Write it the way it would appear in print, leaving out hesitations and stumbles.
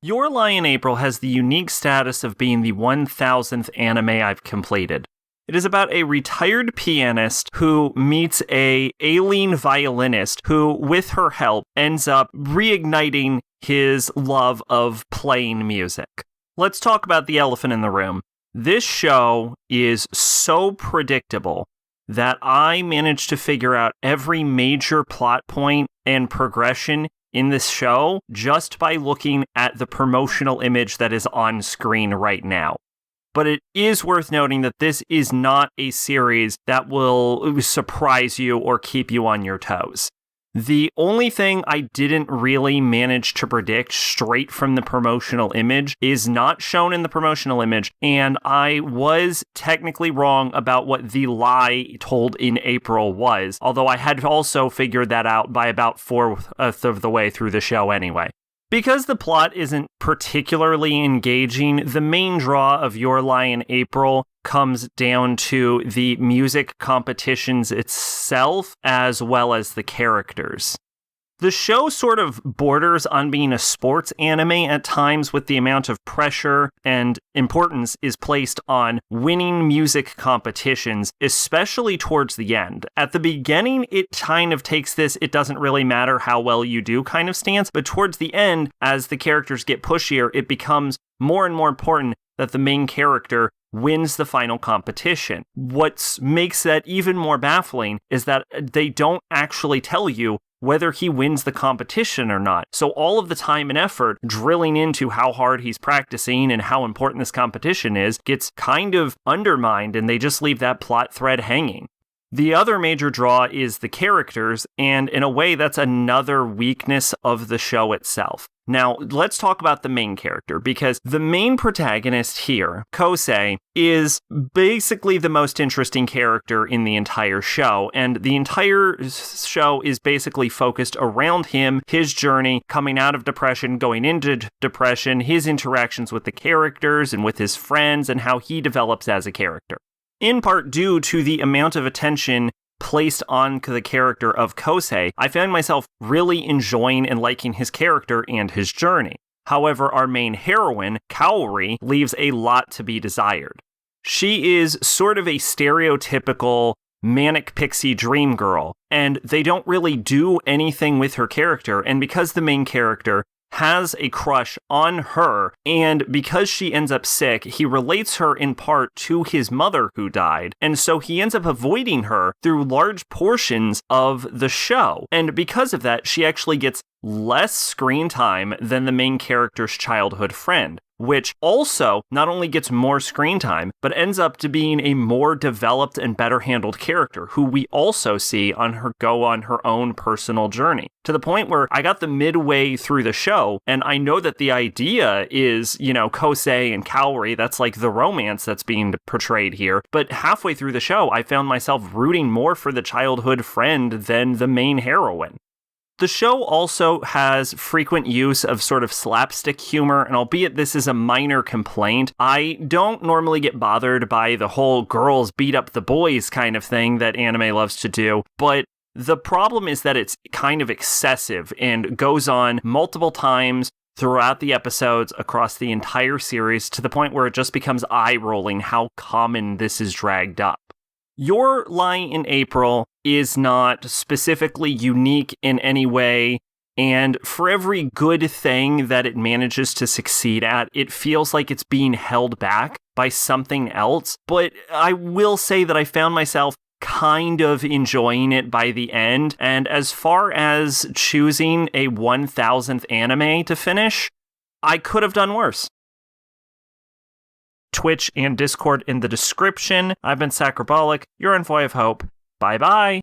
Your Lie in April has the unique status of being the 1000th anime I've completed. It is about a retired pianist who meets a alien violinist who, with her help, ends up reigniting his love of playing music. Let's talk about the elephant in the room. This show is so predictable that I managed to figure out every major plot point and progression in this show just by looking at the promotional image that is on screen right now. But it is worth noting that this is not a series that will surprise you or keep you on your toes. The only thing I didn't really manage to predict straight from the promotional image is not shown in the promotional image, and I was technically wrong about what the lie told in April was, although I had also figured that out by about 1/4 of the way through the show anyway. Because the plot isn't particularly engaging, the main draw of Your Lie in April comes down to the music competitions itself, as well as the characters. The show sort of borders on being a sports anime at times, with the amount of pressure and importance is placed on winning music competitions, especially towards the end. At the beginning, it kind of takes this "it doesn't really matter how well you do" kind of stance, but towards the end, as the characters get pushier, it becomes more and more important that the main character wins the final competition. What makes that even more baffling is that they don't actually tell you whether he wins the competition or not. So all of the time and effort drilling into how hard he's practicing and how important this competition is gets kind of undermined, and they just leave that plot thread hanging. The other major draw is the characters, and in a way that's another weakness of the show itself. Now, let's talk about the main character, because the main protagonist here, Kosei, is basically the most interesting character in the entire show, and the entire show is basically focused around him, his journey, coming out of depression, going into depression, his interactions with the characters and with his friends, and how he develops as a character. In part due to the amount of attention placed on the character of Kosei, I found myself really enjoying and liking his character and his journey. However, our main heroine, Kaori, leaves a lot to be desired. She is sort of a stereotypical manic pixie dream girl, and they don't really do anything with her character, and because the main character has a crush on her, and because she ends up sick, he relates her in part to his mother who died, and so he ends up avoiding her through large portions of the show. And because of that, she actually gets less screen time than the main character's childhood friend, which also not only gets more screen time, but ends up to being a more developed and better handled character who we also see on her go on her own personal journey. To the point where I got the midway through the show, and I know that the idea is, Kosei and Kaori, that's like the romance that's being portrayed here, but halfway through the show, I found myself rooting more for the childhood friend than the main heroine. The show also has frequent use of sort of slapstick humor, and albeit this is a minor complaint, I don't normally get bothered by the whole girls beat up the boys kind of thing that anime loves to do, but the problem is that it's kind of excessive and goes on multiple times throughout the episodes across the entire series, to the point where it just becomes eye-rolling how common this is dragged up. Your Lie in April is not specifically unique in any way, and for every good thing that it manages to succeed at, it feels like it's being held back by something else. But I will say that I found myself kind of enjoying it by the end, and as far as choosing a 1000th anime to finish, I could have done worse. Twitch and Discord in the description. I've been Sacrobolic, your Envoy of Hope. Bye-bye.